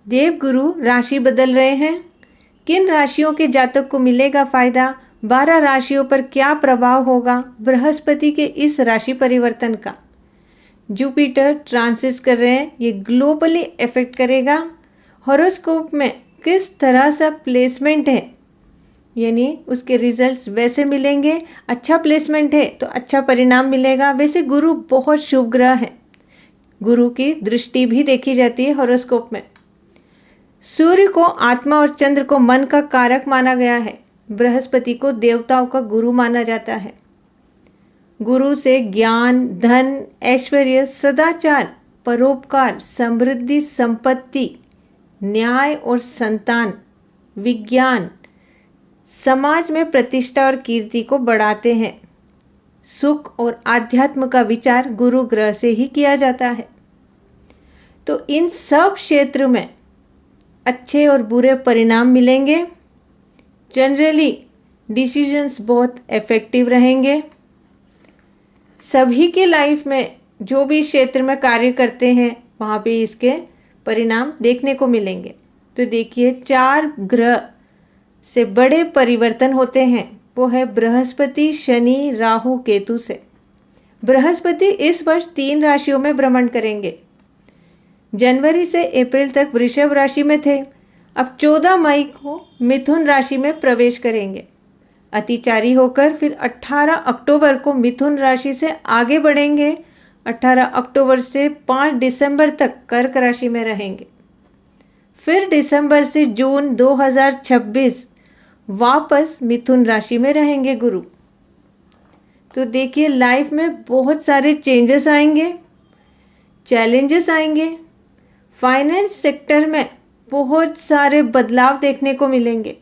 देवगुरु राशि बदल रहे हैं। किन राशियों के जातक को मिलेगा फायदा? 12 राशियों पर क्या प्रभाव होगा बृहस्पति के इस राशि परिवर्तन का? जुपिटर ट्रांसिट कर रहे हैं, ये ग्लोबली इफेक्ट करेगा। हॉरोस्कोप में किस तरह से प्लेसमेंट है, यानी उसके रिजल्ट्स वैसे मिलेंगे। अच्छा प्लेसमेंट है तो अच्छा परिणाम मिलेगा। वैसे गुरु बहुत शुभ ग्रह है, गुरु की दृष्टि भी देखी जाती है हॉरोस्कोप में। सूर्य को आत्मा और चंद्र को मन का कारक माना गया है। बृहस्पति को देवताओं का गुरु माना जाता है। गुरु से ज्ञान, धन, ऐश्वर्य, सदाचार, परोपकार, समृद्धि, संपत्ति, न्याय और संतान, विज्ञान, समाज में प्रतिष्ठा और कीर्ति को बढ़ाते हैं। सुख और आध्यात्म का विचार गुरु ग्रह से ही किया जाता है। तो इन सब क्षेत्र में अच्छे और बुरे परिणाम मिलेंगे। जनरली डिसीजंस बहुत इफेक्टिव रहेंगे। सभी के लाइफ में जो भी क्षेत्र में कार्य करते हैं वहाँ पे इसके परिणाम देखने को मिलेंगे। तो देखिए 4 ग्रह से बड़े परिवर्तन होते हैं, वो है बृहस्पति, शनि, राहु, केतु से। बृहस्पति इस वर्ष 3 राशियों में भ्रमण करेंगे। जनवरी से अप्रैल तक वृषभ राशि में थे, अब 14 मई को मिथुन राशि में प्रवेश करेंगे। अतिचारी होकर फिर 18 अक्टूबर को मिथुन राशि से आगे बढ़ेंगे। 18 अक्टूबर से 5 दिसंबर तक कर्क राशि में रहेंगे। फिर दिसंबर से जून 2026 वापस मिथुन राशि में रहेंगे गुरु। तो देखिए लाइफ में बहुत सारे चेंजेस आएंगे, चैलेंजेस आएंगे। फाइनेंस सेक्टर में बहुत सारे बदलाव देखने को मिलेंगे।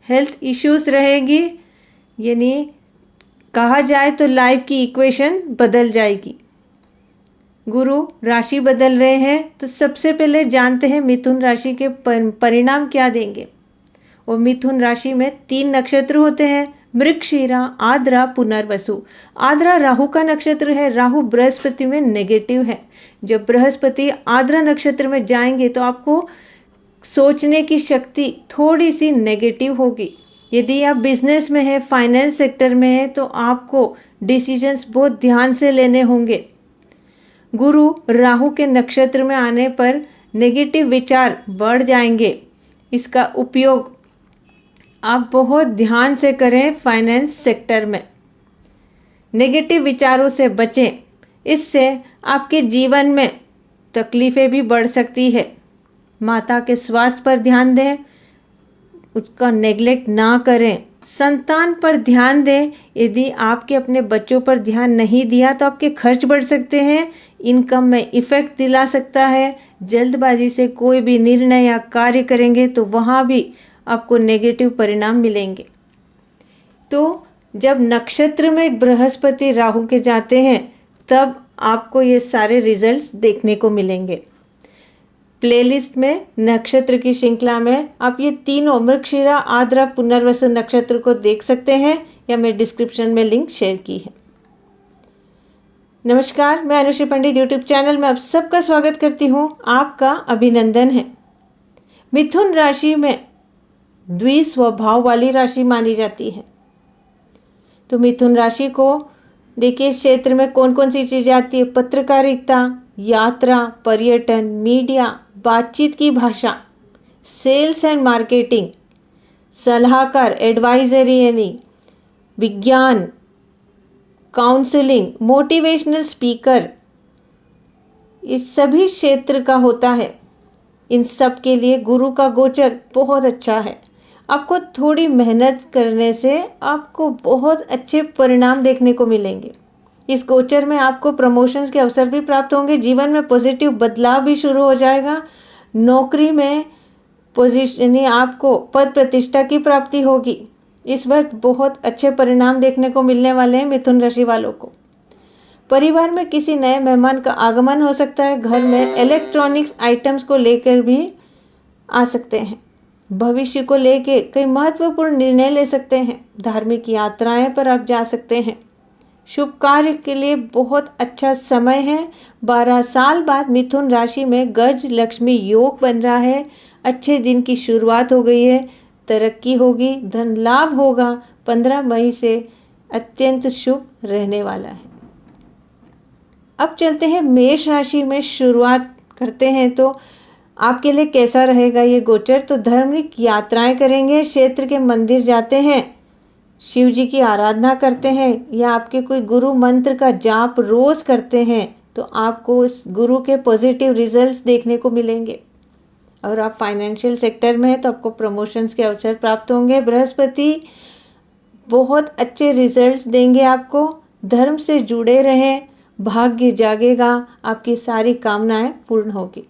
हेल्थ इश्यूज रहेगी, यानी कहा जाए तो लाइफ की इक्वेशन बदल जाएगी। गुरु राशि बदल रहे हैं, तो सबसे पहले जानते हैं मिथुन राशि के परिणाम क्या देंगे। और मिथुन राशि में 3 नक्षत्र होते हैं, मृगशिरा, आद्रा, पुनर्वसु। आद्रा राहु का नक्षत्र है। राहु बृहस्पति में नेगेटिव है। जब बृहस्पति आद्रा नक्षत्र में जाएंगे तो आपको सोचने की शक्ति थोड़ी सी नेगेटिव होगी। यदि आप बिजनेस में है, फाइनेंस सेक्टर में है, तो आपको डिसीजंस बहुत ध्यान से लेने होंगे। गुरु राहु के नक्षत्र में आने पर नेगेटिव विचार बढ़ जाएंगे। इसका उपयोग आप बहुत ध्यान से करें। फाइनेंस सेक्टर में नेगेटिव विचारों से बचें, इससे आपके जीवन में तकलीफें भी बढ़ सकती है। माता के स्वास्थ्य पर ध्यान दें, उसका नेग्लेक्ट ना करें। संतान पर ध्यान दें। यदि आपके अपने बच्चों पर ध्यान नहीं दिया तो आपके खर्च बढ़ सकते हैं, इनकम में इफेक्ट दिला सकता है। जल्दबाजी से कोई भी निर्णय या कार्य करेंगे तो वहाँ भी आपको नेगेटिव परिणाम मिलेंगे। तो जब नक्षत्र में बृहस्पति राहु के जाते हैं तब आपको ये सारे रिजल्ट्स देखने को मिलेंगे। प्लेलिस्ट में नक्षत्र की श्रृंखला में आप ये तीनों मृगशिरा, आद्रा, पुनर्वसु नक्षत्र को देख सकते हैं, या मैं डिस्क्रिप्शन में लिंक शेयर की है। नमस्कार, मैं अनुश्री पंडित यूट्यूब चैनल में आप सबका स्वागत करती हूँ। आपका अभिनंदन है। मिथुन राशि में द्विस्वभाव वाली राशि मानी जाती है। तो मिथुन राशि को देखिए इस क्षेत्र में कौन कौन सी चीज़ें आती है। पत्रकारिता, यात्रा, पर्यटन, मीडिया, बातचीत की भाषा, सेल्स एंड मार्केटिंग, सलाहकार, एडवाइजरी, यानी विज्ञान, काउंसलिंग, मोटिवेशनल स्पीकर, इस सभी क्षेत्र का होता है। इन सब के लिए गुरु का गोचर बहुत अच्छा है। आपको थोड़ी मेहनत करने से आपको बहुत अच्छे परिणाम देखने को मिलेंगे। इस गोचर में आपको प्रमोशंस के अवसर भी प्राप्त होंगे। जीवन में पॉजिटिव बदलाव भी शुरू हो जाएगा। नौकरी में पोजीशन, आपको पद प्रतिष्ठा की प्राप्ति होगी। इस वक्त बहुत अच्छे परिणाम देखने को मिलने वाले हैं मिथुन राशि वालों को। परिवार में किसी नए मेहमान का आगमन हो सकता है। घर में इलेक्ट्रॉनिक्स आइटम्स को लेकर भी आ सकते हैं। भविष्य को लेकर कई महत्वपूर्ण निर्णय ले सकते हैं। धार्मिक यात्राएं पर आप जा सकते हैं। शुभ कार्य के लिए बहुत अच्छा समय है। 12 साल बाद मिथुन राशि में गज लक्ष्मी योग बन रहा है। अच्छे दिन की शुरुआत हो गई है, तरक्की होगी, धन लाभ होगा। 15 मई से अत्यंत शुभ रहने वाला है। अब चलते हैं मेष राशि में, शुरुआत करते हैं। तो आपके लिए कैसा रहेगा ये गोचर? तो धार्मिक यात्राएं करेंगे, क्षेत्र के मंदिर जाते हैं, शिव जी की आराधना करते हैं, या आपके कोई गुरु मंत्र का जाप रोज करते हैं तो आपको उस गुरु के पॉजिटिव रिजल्ट्स देखने को मिलेंगे। और आप फाइनेंशियल सेक्टर में हैं तो आपको प्रमोशंस के अवसर प्राप्त होंगे। बृहस्पति बहुत अच्छे रिजल्ट्स देंगे आपको। धर्म से जुड़े रहें, भाग्य जागेगा, आपकी सारी कामनाएं पूर्ण होगी।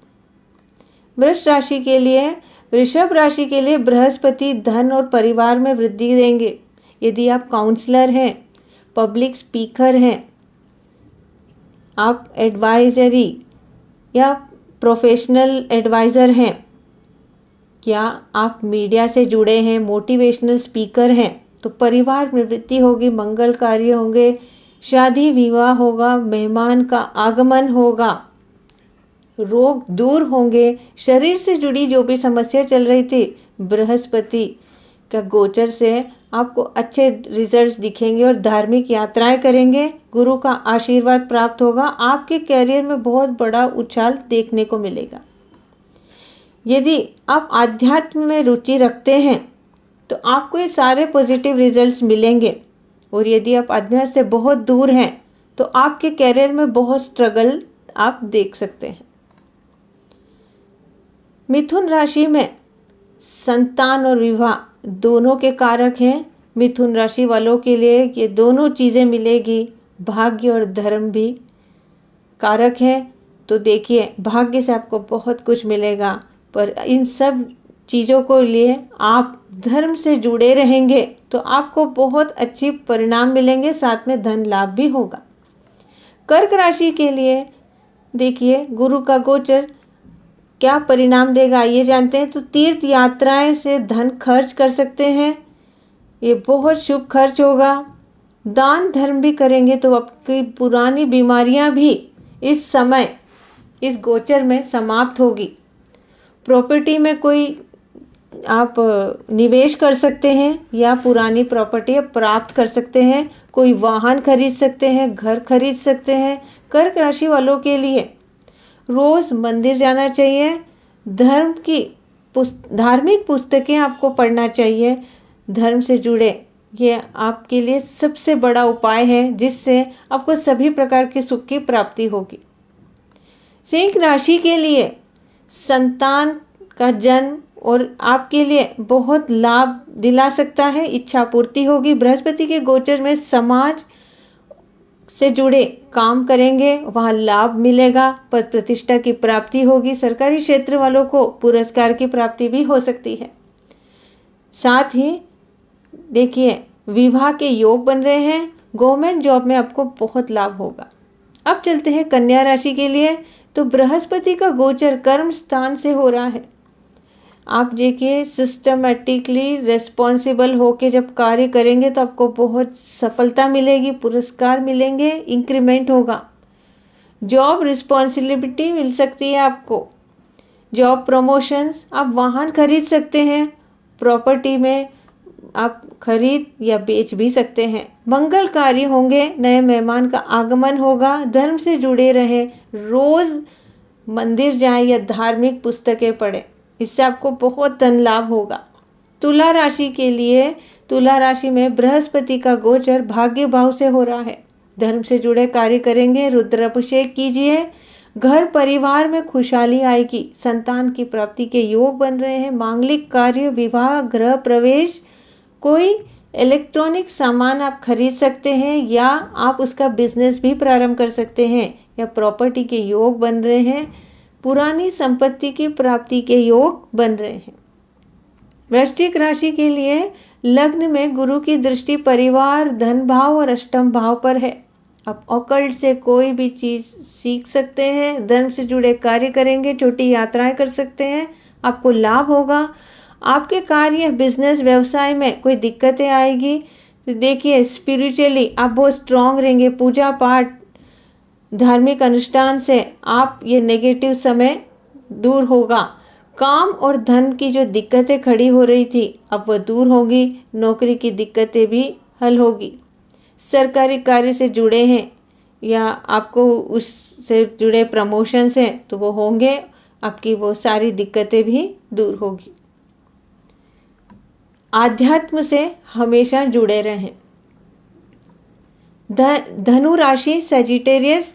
वृषभ राशि के लिए बृहस्पति धन और परिवार में वृद्धि देंगे। यदि आप काउंसलर हैं, पब्लिक स्पीकर हैं, आप एडवाइजरी या प्रोफेशनल एडवाइज़र हैं, क्या आप मीडिया से जुड़े हैं, मोटिवेशनल स्पीकर हैं, तो परिवार में वृद्धि होगी, मंगल कार्य होंगे, शादी विवाह होगा, मेहमान का आगमन होगा, रोग दूर होंगे। शरीर से जुड़ी जो भी समस्या चल रही थी, बृहस्पति का गोचर से आपको अच्छे रिजल्ट्स दिखेंगे और धार्मिक यात्राएं करेंगे, गुरु का आशीर्वाद प्राप्त होगा। आपके कैरियर में बहुत बड़ा उछाल देखने को मिलेगा। यदि आप अध्यात्म में रुचि रखते हैं तो आपको ये सारे पॉजिटिव रिजल्ट्स मिलेंगे। और यदि आप अध्यात्म से बहुत दूर हैं तो आपके कैरियर में बहुत स्ट्रगल आप देख सकते हैं। मिथुन राशि में संतान और विवाह दोनों के कारक हैं। मिथुन राशि वालों के लिए ये दोनों चीज़ें मिलेगी। भाग्य और धर्म भी कारक हैं। तो देखिए, भाग्य से आपको बहुत कुछ मिलेगा, पर इन सब चीज़ों को लिए आप धर्म से जुड़े रहेंगे तो आपको बहुत अच्छी परिणाम मिलेंगे, साथ में धन लाभ भी होगा। कर्क राशि के लिए देखिए, गुरु का गोचर क्या परिणाम देगा ये जानते हैं। तो तीर्थ यात्राएं से धन खर्च कर सकते हैं, ये बहुत शुभ खर्च होगा। दान धर्म भी करेंगे तो आपकी पुरानी बीमारियां भी इस समय इस गोचर में समाप्त होगी। प्रॉपर्टी में कोई आप निवेश कर सकते हैं या पुरानी प्रॉपर्टी प्राप्त कर सकते हैं, कोई वाहन खरीद सकते हैं, घर खरीद सकते हैं। कर्क राशि वालों के लिए रोज मंदिर जाना चाहिए, धार्मिक पुस्तकें आपको पढ़ना चाहिए, धर्म से जुड़े। ये आपके लिए सबसे बड़ा उपाय है जिससे आपको सभी प्रकार के सुख की प्राप्ति होगी। सिंह राशि के लिए संतान का जन्म और आपके लिए बहुत लाभ दिला सकता है, इच्छा पूर्ति होगी। बृहस्पति के गोचर में समाज से जुड़े काम करेंगे, वहाँ लाभ मिलेगा, पद प्रतिष्ठा की प्राप्ति होगी। सरकारी क्षेत्र वालों को पुरस्कार की प्राप्ति भी हो सकती है। साथ ही देखिए, विवाह के योग बन रहे हैं, गवर्नमेंट जॉब में आपको बहुत लाभ होगा। अब चलते हैं कन्या राशि के लिए। तो बृहस्पति का गोचर कर्म स्थान से हो रहा है। आप देखिए, सिस्टमेटिकली रिस्पॉन्सिबल होके जब कार्य करेंगे तो आपको बहुत सफलता मिलेगी, पुरस्कार मिलेंगे, इंक्रीमेंट होगा। जॉब रिस्पॉन्सिबिलिटी मिल सकती है आपको, जॉब प्रमोशंस, आप वाहन खरीद सकते हैं, प्रॉपर्टी में आप खरीद या बेच भी सकते हैं। मंगल कार्य होंगे, नए मेहमान का आगमन होगा। धर्म से जुड़े रहें, रोज मंदिर जाएं या धार्मिक पुस्तकें पढ़ें, इससे आपको बहुत धन लाभ होगा। तुला राशि के लिए, तुला राशि में बृहस्पति का गोचर भाग्य भाव से हो रहा है। धर्म से जुड़े कार्य करेंगे, रुद्राभिषेक कीजिए, घर परिवार में खुशहाली आएगी, संतान की प्राप्ति के योग बन रहे हैं। मांगलिक कार्य, विवाह, गृह प्रवेश, कोई इलेक्ट्रॉनिक सामान आप खरीद सकते हैं या आप उसका बिजनेस भी प्रारंभ कर सकते हैं, या प्रॉपर्टी के योग बन रहे हैं, पुरानी संपत्ति की प्राप्ति के योग बन रहे हैं। वृश्चिक राशि के लिए लग्न में गुरु की दृष्टि परिवार, धन भाव और अष्टम भाव पर है। आप ऑकल्ट से कोई भी चीज़ सीख सकते हैं, धर्म से जुड़े कार्य करेंगे, छोटी यात्राएं कर सकते हैं, आपको लाभ होगा। आपके कार्य, बिजनेस, व्यवसाय में कोई दिक्कतें आएगी, तो देखिए स्पिरिचुअली आप बहुत स्ट्रांग रहेंगे। पूजा पाठ धार्मिक अनुष्ठान से आप ये नेगेटिव समय दूर होगा। काम और धन की जो दिक्कतें खड़ी हो रही थी अब वह दूर होगी। नौकरी की दिक्कतें भी हल होगी। सरकारी कार्य से जुड़े हैं या आपको उससे जुड़े प्रमोशंस हैं तो वो होंगे। आपकी वो सारी दिक्कतें भी दूर होगी। आध्यात्म से हमेशा जुड़े रहें। धनु राशि सजिटेरियस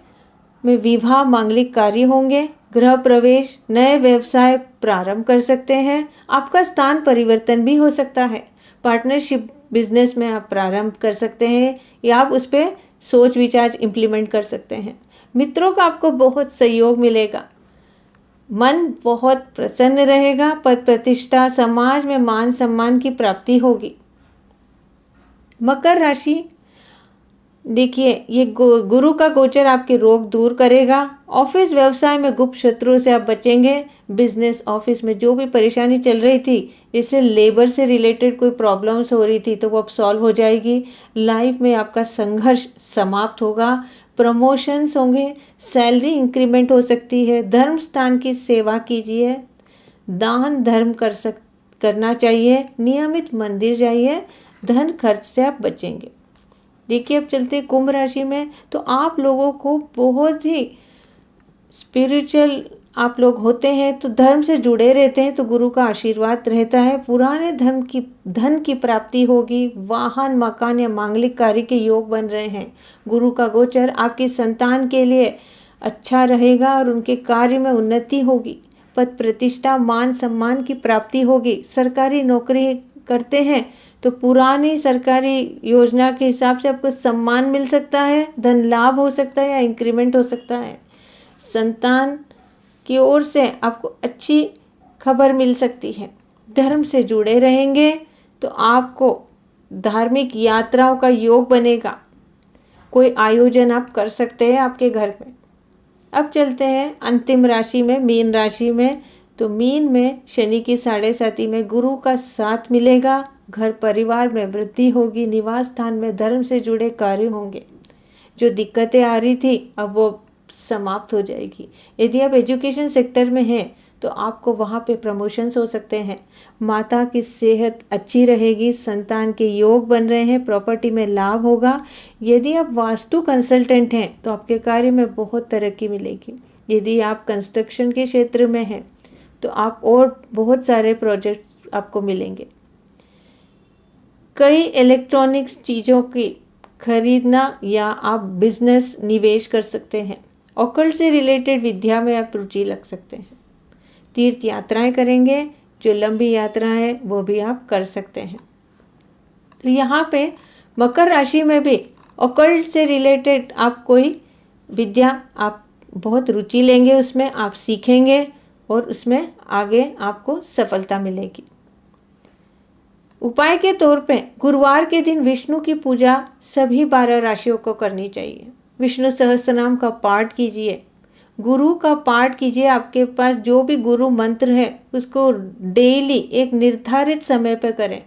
में विवाह मांगलिक कार्य होंगे। गृह प्रवेश, नए व्यवसाय प्रारंभ कर सकते हैं। आपका स्थान परिवर्तन भी हो सकता है। पार्टनरशिप बिजनेस में आप प्रारंभ कर सकते हैं या आप उस पर सोच विचार इम्प्लीमेंट कर सकते हैं। मित्रों का आपको बहुत सहयोग मिलेगा। मन बहुत प्रसन्न रहेगा। पद प्रतिष्ठा, समाज में मान सम्मान की प्राप्ति होगी। मकर राशि देखिए ये गुरु का गोचर आपके रोग दूर करेगा। ऑफिस व्यवसाय में गुप्त शत्रुओं से आप बचेंगे। बिजनेस ऑफिस में जो भी परेशानी चल रही थी, जैसे लेबर से रिलेटेड कोई प्रॉब्लम्स हो रही थी तो वो अब सॉल्व हो जाएगी। लाइफ में आपका संघर्ष समाप्त होगा। प्रमोशंस होंगे। सैलरी इंक्रीमेंट हो सकती है। धर्म स्थान की सेवा कीजिए। दान धर्म करना चाहिए। नियमित मंदिर जाइए। धन खर्च से आप बचेंगे। देखिए अब चलते कुंभ राशि में, तो आप लोगों को बहुत ही स्पिरिचुअल आप लोग होते हैं तो धर्म से जुड़े रहते हैं तो गुरु का आशीर्वाद रहता है। पुराने धन की प्राप्ति होगी। वाहन, मकान या मांगलिक कार्य के योग बन रहे हैं। गुरु का गोचर आपकी संतान के लिए अच्छा रहेगा और उनके कार्य में उन्नति होगी। पद प्रतिष्ठा, मान सम्मान की प्राप्ति होगी। सरकारी नौकरी करते हैं तो पुरानी सरकारी योजना के हिसाब से आपको सम्मान मिल सकता है। धन लाभ हो सकता है या इंक्रीमेंट हो सकता है। संतान की ओर से आपको अच्छी खबर मिल सकती है। धर्म से जुड़े रहेंगे तो आपको धार्मिक यात्राओं का योग बनेगा। कोई आयोजन आप कर सकते हैं आपके घर में। अब चलते हैं अंतिम राशि में, मीन राशि में। तो मीन में शनि की 7.5 में गुरु का साथ मिलेगा। घर परिवार में वृद्धि होगी। निवास स्थान में धर्म से जुड़े कार्य होंगे। जो दिक्कतें आ रही थी अब वो समाप्त हो जाएगी। यदि आप एजुकेशन सेक्टर में हैं तो आपको वहाँ पे प्रमोशंस हो सकते हैं। माता की सेहत अच्छी रहेगी। संतान के योग बन रहे हैं। प्रॉपर्टी में लाभ होगा। यदि आप वास्तु कंसल्टेंट हैं तो आपके कार्य में बहुत तरक्की मिलेगी। यदि आप कंस्ट्रक्शन के क्षेत्र में हैं तो आप और बहुत सारे प्रोजेक्ट आपको मिलेंगे। कई इलेक्ट्रॉनिक्स चीज़ों की खरीदना या आप बिजनेस निवेश कर सकते हैं। ऑकल्ट से रिलेटेड विद्या में आप रुचि लग सकते हैं। तीर्थ यात्राएं करेंगे। जो लंबी यात्रा है वो भी आप कर सकते हैं। तो यहाँ पे मकर राशि में भी ऑकल्ट से रिलेटेड आप कोई विद्या आप बहुत रुचि लेंगे, उसमें आप सीखेंगे और उसमें आगे आपको सफलता मिलेगी। उपाय के तौर पे गुरुवार के दिन विष्णु की पूजा सभी 12 राशियों को करनी चाहिए। विष्णु सहस्त्रनाम का पाठ कीजिए। गुरु का पाठ कीजिए। आपके पास जो भी गुरु मंत्र है उसको डेली एक निर्धारित समय पर करें।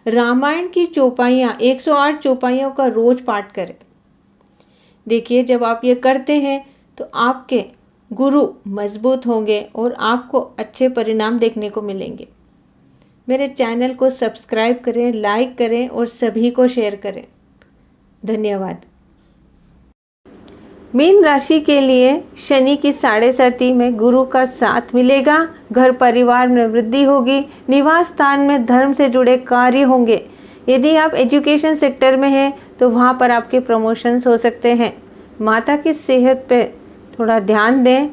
रामायण की चौपाइयाँ 108 चौपाइयों का रोज पाठ करें। देखिए जब आप ये करते हैं तो आपके गुरु मजबूत होंगे और आपको अच्छे परिणाम देखने को मिलेंगे। मेरे चैनल को सब्सक्राइब करें, लाइक करें और सभी को शेयर करें। धन्यवाद। मीन राशि के लिए शनि की 7.5 में गुरु का साथ मिलेगा। घर परिवार में वृद्धि होगी। निवास स्थान में धर्म से जुड़े कार्य होंगे। यदि आप एजुकेशन सेक्टर में हैं तो वहाँ पर आपके प्रमोशंस हो सकते हैं। माता की सेहत पे थोड़ा ध्यान दें।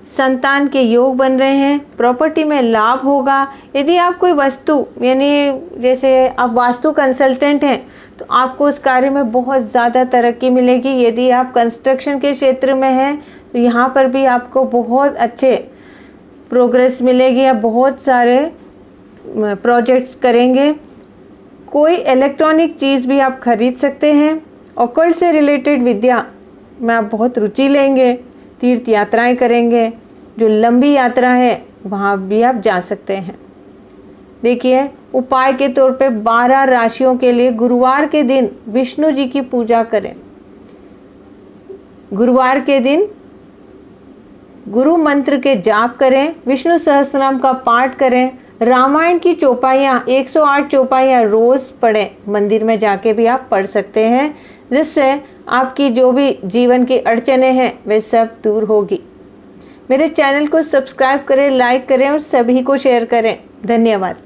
संतान के योग बन रहे हैं। प्रॉपर्टी में लाभ होगा। यदि आप कोई वस्तु यानी जैसे आप वास्तु कंसल्टेंट हैं तो आपको उस कार्य में बहुत ज़्यादा तरक्की मिलेगी। यदि आप कंस्ट्रक्शन के क्षेत्र में हैं तो यहाँ पर भी आपको बहुत अच्छे प्रोग्रेस मिलेगी। आप बहुत सारे प्रोजेक्ट्स करेंगे। कोई इलेक्ट्रॉनिक चीज़ भी आप खरीद सकते हैं। ऑकल्ट से रिलेटेड विद्या में आप बहुत रुचि लेंगे। तीर्थ यात्राएं करेंगे। जो लंबी यात्रा है वहाँ भी आप जा सकते हैं। देखिए उपाय के तौर पे 12 राशियों के लिए गुरुवार के दिन विष्णु जी की पूजा करें। गुरुवार के दिन गुरु मंत्र के जाप करें, विष्णु सहस्त्रनाम का पाठ करें, रामायण की चौपाइयाँ 108 चौपाइयाँ रोज पढ़ें। मंदिर में जाके भी आप पढ़ सकते हैं, जिससे आपकी जो भी जीवन की अड़चनें हैं वे सब दूर होगी। मेरे चैनल को सब्सक्राइब करें, लाइक करें और सभी को शेयर करें। धन्यवाद।